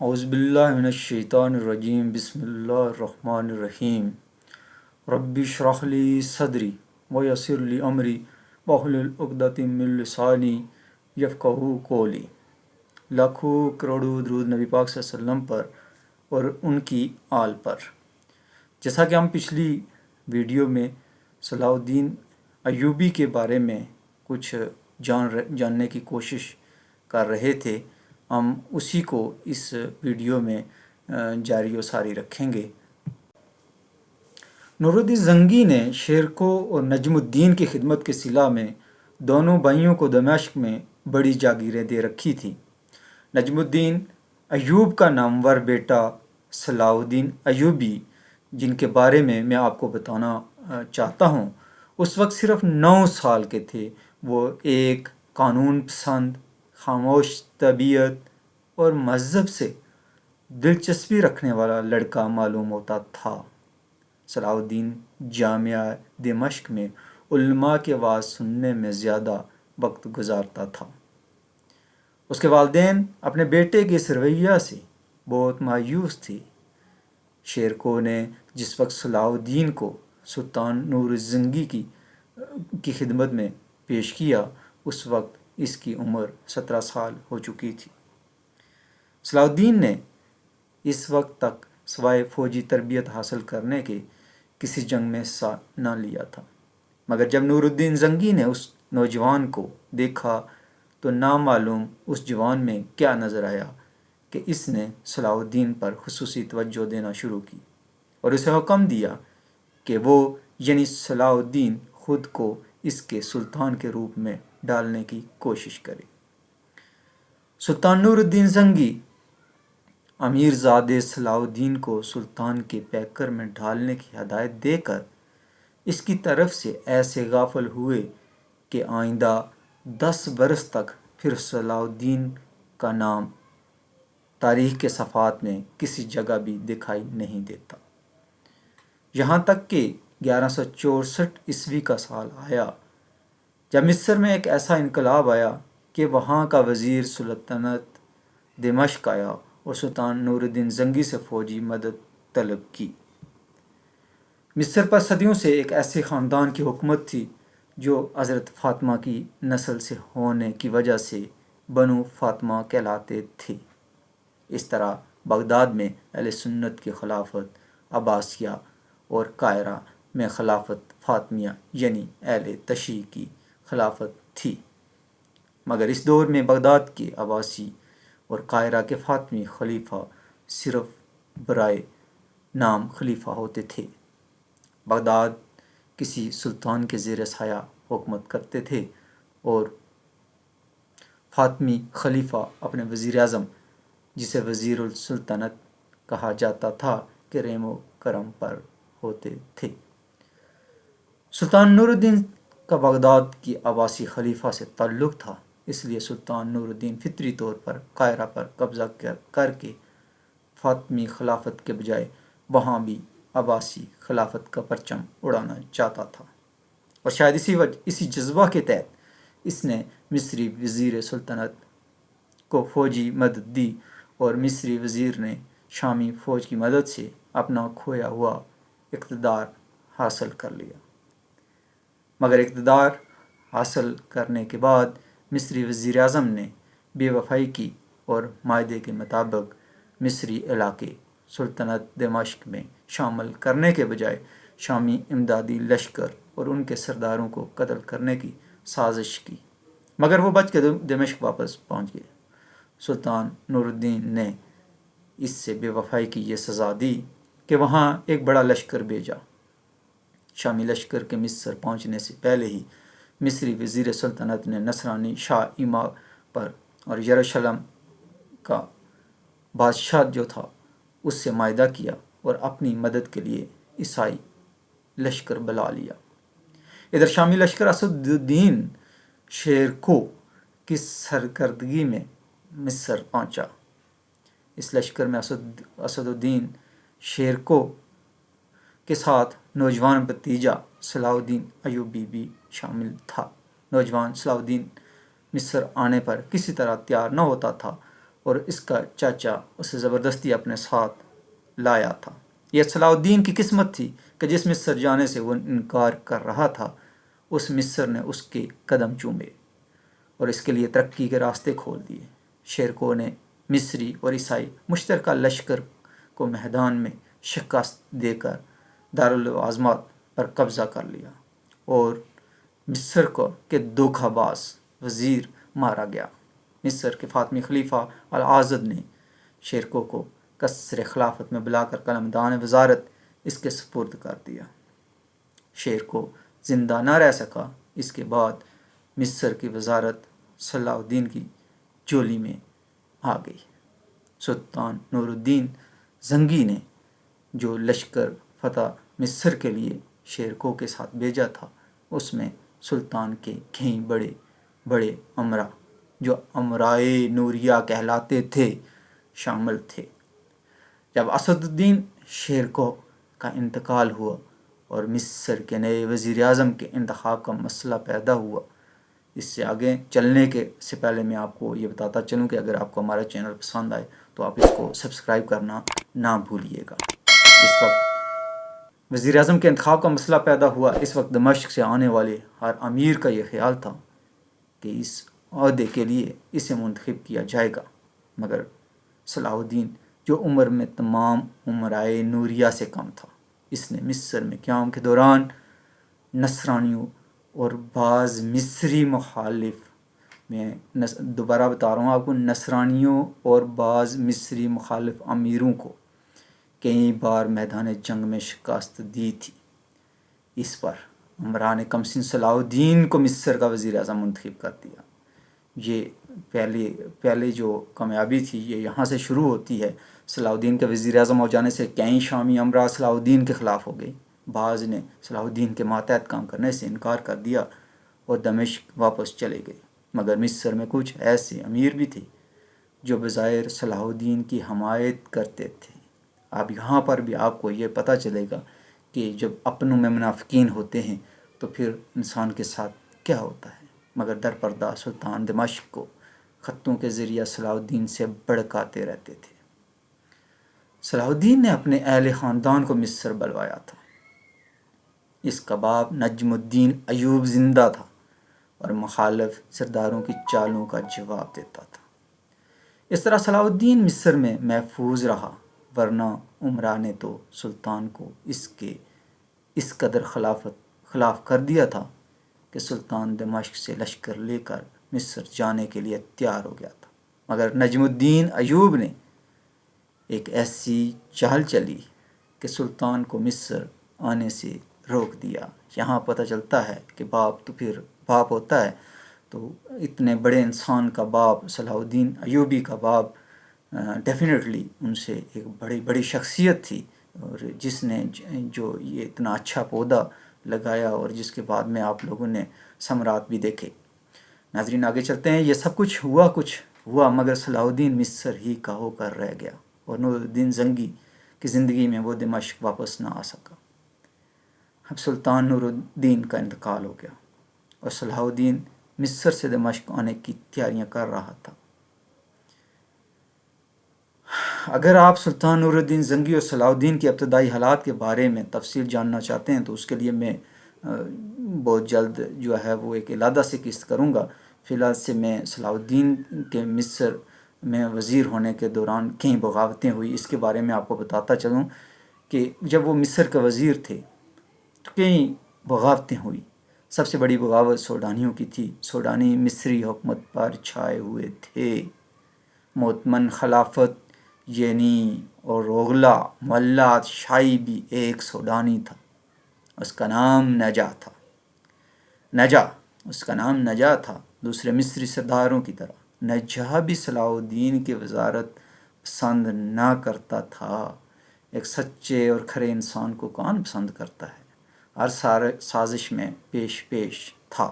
اعوذ باللہ من الشیطان الرجیم بسم اللہ الرحمن الرحیم رب اشرح لی صدری ویسر لی امری واحلل عقدۃ من لسانی یفقہوا قولی۔ لاکھوں کروڑوں درود نبی پاک صلی اللہ علیہ وسلم پر اور ان کی آل پر۔ جیسا کہ ہم پچھلی ویڈیو میں صلاح الدین ایوبی کے بارے میں کچھ جاننے کی کوشش کر رہے تھے، ہم اسی کو اس ویڈیو میں جاری و ساری رکھیں گے۔ نور الدین زنگی نے شیرکو اور نجم الدین کی خدمت کے صلہ میں دونوں بھائیوں کو دمشق میں بڑی جاگیریں دے رکھی تھیں۔ نجم الدین ایوب کا نامور بیٹا صلاح الدین ایوبی، جن کے بارے میں آپ کو بتانا چاہتا ہوں، اس وقت صرف 9 سال کے تھے۔ وہ ایک قانون پسند، خاموش طبیعت اور مذہب سے دلچسپی رکھنے والا لڑکا معلوم ہوتا تھا۔ صلاح الدین جامعہ دمشق میں علماء کے وعظ سننے میں زیادہ وقت گزارتا تھا۔ اس کے والدین اپنے بیٹے کے اس رویہ سے بہت مایوس تھے۔ شیرکو نے جس وقت صلاح الدین کو سلطان نور الزنگی کی خدمت میں پیش کیا، اس وقت اس کی عمر 17 سال ہو چکی تھی۔ صلاح الدین نے اس وقت تک سوائے فوجی تربیت حاصل کرنے کے کسی جنگ میں حصہ نہ لیا تھا، مگر جب نور الدین زنگی نے اس نوجوان کو دیکھا تو نامعلوم اس جوان میں کیا نظر آیا کہ اس نے صلاح الدین پر خصوصی توجہ دینا شروع کی اور اسے حکم دیا کہ وہ یعنی صلاح الدین خود کو اس کے سلطان کے روپ میں ڈالنے کی کوشش کرے۔ سلطان نور الدین زنگی امیر زادے صلاح الدین کو سلطان کے پیکر میں ڈالنے کی ہدایت دے کر اس کی طرف سے ایسے غافل ہوئے کہ آئندہ 10 برس تک پھر صلاح الدین کا نام تاریخ کے صفحات میں کسی جگہ بھی دکھائی نہیں دیتا۔ یہاں تک کہ 1164 عیسوی کا سال آیا جب مصر میں ایک ایسا انقلاب آیا کہ وہاں کا وزیر سلطنت دمشق آیا اور سلطان نور الدین زنگی سے فوجی مدد طلب کی۔ مصر پر صدیوں سے ایک ایسے خاندان کی حکومت تھی جو حضرت فاطمہ کی نسل سے ہونے کی وجہ سے بنو فاطمہ کہلاتے تھے۔ اس طرح بغداد میں اہل سنت کی خلافت عباسیہ اور قاہرہ میں خلافت فاطمیہ یعنی اہل تشیع کی خلافت تھی، مگر اس دور میں بغداد کے عباسی اور قاہرہ کے فاطمی خلیفہ صرف برائے نام خلیفہ ہوتے تھے۔ بغداد کسی سلطان کے زیر سایہ حکومت کرتے تھے اور فاطمی خلیفہ اپنے وزیر اعظم، جسے وزیر السلطنت کہا جاتا تھا، کے رحم و کرم پر ہوتے تھے۔ سلطان نور الدین کا بغداد کی عباسی خلیفہ سے تعلق تھا، اس لیے سلطان نور الدین فطری طور پر قاہرہ پر قبضہ کر کے فاطمی خلافت کے بجائے وہاں بھی عباسی خلافت کا پرچم اڑانا چاہتا تھا، اور شاید اسی جذبہ کے تحت اس نے مصری وزیر سلطنت کو فوجی مدد دی اور مصری وزیر نے شامی فوج کی مدد سے اپنا کھویا ہوا اقتدار حاصل کر لیا۔ مگر اقتدار حاصل کرنے کے بعد مصری وزیر اعظم نے بے وفائی کی اور معاہدے کے مطابق مصری علاقے سلطنت دمشق میں شامل کرنے کے بجائے شامی امدادی لشکر اور ان کے سرداروں کو قتل کرنے کی سازش کی، مگر وہ بچ کے دمشق واپس پہنچ گئے۔ سلطان نور الدین نے اس سے بے وفائی کی یہ سزا دی کہ وہاں ایک بڑا لشکر بھیجا۔ شامی لشکر کے مصر پہنچنے سے پہلے ہی مصری وزیر سلطنت نے نصرانی شاہ ایما پر اور یروشلم کا بادشاہ جو تھا اس سے معاہدہ کیا اور اپنی مدد کے لیے عیسائی لشکر بلا لیا۔ ادھر شامی لشکر اسد الدین شیرکو کی سرکردگی میں مصر پہنچا۔ اس لشکر میں اسد الدین شیرکو کے ساتھ نوجوان بھتیجا صلاح الدین ایوبی بھی شامل تھا۔ نوجوان صلاح الدین مصر آنے پر کسی طرح تیار نہ ہوتا تھا اور اس کا چاچا اسے زبردستی اپنے ساتھ لایا تھا۔ یہ صلاح الدین کی قسمت تھی کہ جس مصر جانے سے وہ انکار کر رہا تھا اس مصر نے اس کے قدم چومے اور اس کے لیے ترقی کے راستے کھول دیے۔ شیرکو نے مصری اور عیسائی مشترکہ لشکر کو میدان میں شکست دے کر دارالعظمت پر قبضہ کر لیا اور مصر کے دھوکہ باز وزیر مارا گیا۔ مصر کے فاطمی خلیفہ العاضد نے شیرکو کو قصر خلافت میں بلا کر قلمدان وزارت اس کے سپرد کر دیا۔ شیرکو زندہ نہ رہ سکا۔ اس کے بعد مصر کی وزارت صلاح الدین کی جولی میں آ گئی۔ سلطان نور الدین زنگی نے جو لشکر فتح مصر کے لیے شیرکو کے ساتھ بھیجا تھا اس میں سلطان کے کئی بڑے بڑے امرا جو امرائے نوریہ کہلاتے تھے شامل تھے۔ جب اسد الدین شیرکو کا انتقال ہوا اور مصر کے نئے وزیر اعظم کے انتخاب کا مسئلہ پیدا ہوا، اس سے آگے چلنے سے پہلے میں آپ کو یہ بتاتا چلوں کہ اگر آپ کو ہمارا چینل پسند آئے تو آپ اس کو سبسکرائب کرنا نہ بھولیے گا۔ اس وقت وزیر اعظم کے انتخاب کا مسئلہ پیدا ہوا۔ اس وقت دمشق سے آنے والے ہر امیر کا یہ خیال تھا کہ اس عہدے کے لیے اسے منتخب کیا جائے گا، مگر صلاح الدین جو عمر میں تمام امرائے نوریہ سے کم تھا، اس نے مصر میں قیام کے دوران نصرانیوں اور بعض مصری مخالف، میں دوبارہ بتا رہا ہوں آپ کو، نصرانیوں اور بعض مصری مخالف امیروں کو کئی بار میدان جنگ میں شکست دی تھی۔ اس پر امراء نے کمسن صلاح الدین کو مصر کا وزیر اعظم منتخب کر دیا۔ یہ پہلے جو کامیابی تھی یہ یہاں سے شروع ہوتی ہے۔ صلاح الدین کے وزیر اعظم ہو جانے سے کئی شامی امراء صلاح الدین کے خلاف ہو گئی۔ بعض نے صلاح الدین کے ماتحت کام کرنے سے انکار کر دیا اور دمشق واپس چلے گئے، مگر مصر میں کچھ ایسے امیر بھی تھے جو بظاہر صلاح الدین کی حمایت کرتے تھے۔ اب یہاں پر بھی آپ کو یہ پتہ چلے گا کہ جب اپنوں میں منافقین ہوتے ہیں تو پھر انسان کے ساتھ کیا ہوتا ہے، مگر در پردہ سلطان دمشق کو خطوں کے ذریعہ صلاح الدین سے بھڑکاتے رہتے تھے۔ صلاح الدین نے اپنے اہل خاندان کو مصر بلوایا تھا۔ اس کا باپ نجم الدین ایوب زندہ تھا اور مخالف سرداروں کی چالوں کا جواب دیتا تھا۔ اس طرح صلاح الدین مصر میں محفوظ رہا، ورنہ عمرا نے تو سلطان کو اس قدر خلاف کر دیا تھا کہ سلطان دمشق سے لشکر لے کر مصر جانے کے لیے تیار ہو گیا تھا، مگر نجم الدین ایوب نے ایک ایسی چال چلی کہ سلطان کو مصر آنے سے روک دیا۔ یہاں پتہ چلتا ہے کہ باپ تو پھر باپ ہوتا ہے، تو اتنے بڑے انسان کا باپ، صلاح الدین ایوبی کا باپ، ڈیفینیٹلی ان سے ایک بڑی شخصیت تھی، اور جس نے جو یہ اتنا اچھا پودا لگایا اور جس کے بعد میں آپ لوگوں نے ثمرات بھی دیکھے۔ ناظرین آگے چلتے ہیں۔ یہ سب کچھ ہوا مگر صلاح الدین مصر ہی کا ہو کر رہ گیا اور نور الدین زنگی کی زندگی میں وہ دمشق واپس نہ آ سکا۔ اب سلطان نور الدین کا انتقال ہو گیا اور صلاح الدین مصر سے دمشق آنے کی تیاریاں کر رہا تھا۔ اگر آپ سلطان نور الدین زنگی اور صلاح الدین کے ابتدائی حالات کے بارے میں تفصیل جاننا چاہتے ہیں تو اس کے لیے میں بہت جلد جو ہے وہ ایک علیحدہ سے قسط کروں گا۔ فی الحال سے میں صلاح الدین کے مصر میں وزیر ہونے کے دوران کئی بغاوتیں ہوئی، اس کے بارے میں آپ کو بتاتا چلوں کہ جب وہ مصر کے وزیر تھے تو کئی بغاوتیں ہوئی۔ سب سے بڑی بغاوت سوڈانیوں کی تھی۔ سوڈانی مصری حکومت پر چھائے ہوئے تھے۔ مؤتمن خلافت یعنی اور روغلہ مولات شاہی بھی ایک سوڈانی تھا، اس کا نام نجا تھا۔ دوسرے مصری سرداروں کی طرح نجا بھی صلاح الدین کی وزارت پسند نہ کرتا تھا۔ ایک سچے اور کھرے انسان کو کون پسند کرتا ہے؟ ہر سازش میں پیش تھا۔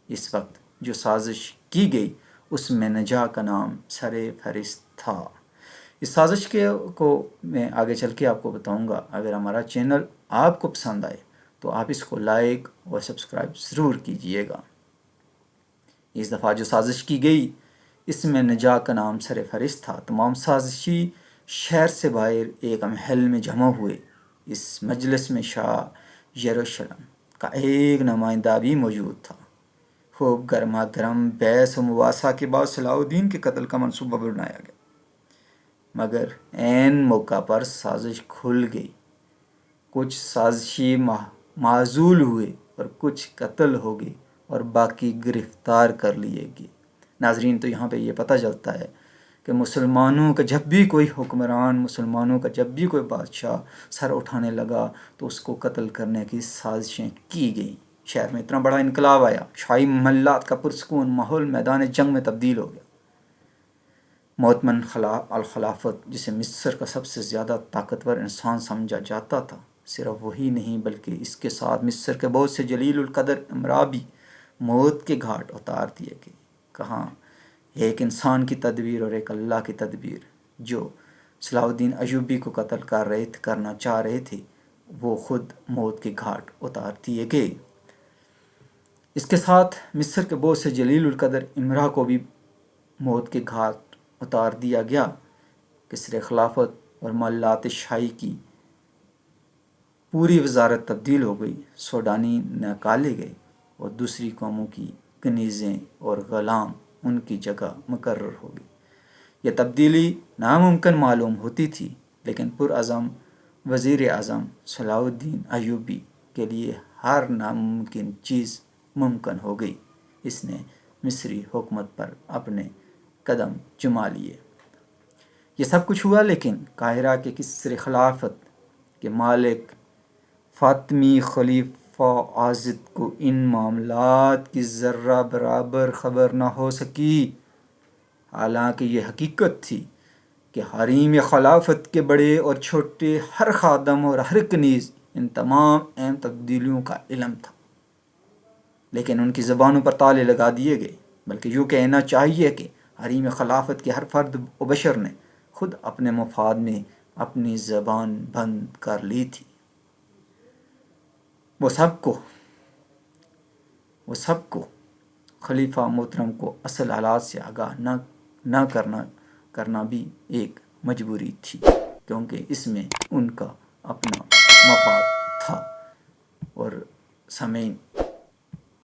اس وقت جو سازش کی گئی اس میں نجا کا نام سر فہرست تھا۔ اس سازش کو میں آگے چل کے آپ کو بتاؤں گا۔ اگر ہمارا چینل آپ کو پسند آئے تو آپ اس کو لائک اور سبسکرائب ضرور کیجئے گا۔ اس دفعہ جو سازش کی گئی اس میں نجا کا نام سر فہرست تھا۔ تمام سازشی شہر سے باہر ایک محل میں جمع ہوئے۔ اس مجلس میں شاہ یروشلم کا ایک نمائندہ بھی موجود تھا۔ خوب گرما گرم بحث و مباحثہ کے بعد صلاح الدین کے قتل کا منصوبہ بنایا گیا، مگر عین موقع پر سازش کھل گئی۔ کچھ سازشی معزول ہوئے اور کچھ قتل ہو گئے اور باقی گرفتار کر لیے گئے۔ ناظرین، تو یہاں پہ یہ پتہ چلتا ہے کہ مسلمانوں کا جب بھی کوئی حکمران، مسلمانوں کا جب بھی کوئی بادشاہ سر اٹھانے لگا تو اس کو قتل کرنے کی سازشیں کی گئیں۔ شہر میں اتنا بڑا انقلاب آیا، شاہی محلات کا پرسکون ماحول میدان جنگ میں تبدیل ہو گیا۔ مؤتمن الخلافت، جسے مصر کا سب سے زیادہ طاقتور انسان سمجھا جاتا تھا، صرف وہی نہیں بلکہ اس کے ساتھ مصر کے بہت سے جلیل القدر امراء بھی موت کے گھاٹ اتار دیے گئے۔ کہاں ایک انسان کی تدبیر اور ایک اللہ کی تدبیر، جو صلاح الدین ایوبی کو قتل کرنا چاہ رہے تھے، وہ خود موت کے گھاٹ اتار دیے گئے۔ اس کے ساتھ مصر کے بہت سے جلیل القدر امراء کو بھی موت کے گھاٹ اتار دیا گیا۔ کسر خلافت اور محلات شاہی کی پوری وزارت تبدیل ہو گئی، سوڈانی نکالے گئے اور دوسری قوموں کی کنیزیں اور غلام ان کی جگہ مقرر ہو گئی۔ یہ تبدیلی ناممکن معلوم ہوتی تھی، لیکن پرعزم وزیر اعظم صلاح الدین ایوبی کے لیے ہر ناممکن چیز ممکن ہو گئی۔ اس نے مصری حکومت پر اپنے قدم جما لیے۔ یہ سب کچھ ہوا، لیکن قاہرہ کے کسر خلافت کے مالک فاطمی خلیفہ عاضد کو ان معاملات کی ذرہ برابر خبر نہ ہو سکی۔ حالانکہ یہ حقیقت تھی کہ حریم خلافت کے بڑے اور چھوٹے ہر خادم اور ہر کنیز ان تمام اہم تبدیلیوں کا علم تھا، لیکن ان کی زبانوں پر تالے لگا دیے گئے۔ بلکہ یوں کہنا چاہیے کہ حریم خلافت کے ہر فرد و بشر نے خود اپنے مفاد میں اپنی زبان بند کر لی تھی۔ وہ سب کو خلیفہ محترم کو اصل حالات سے آگاہ نہ کرنا بھی ایک مجبوری تھی، کیونکہ اس میں ان کا اپنا مفاد تھا۔ اور سامعین،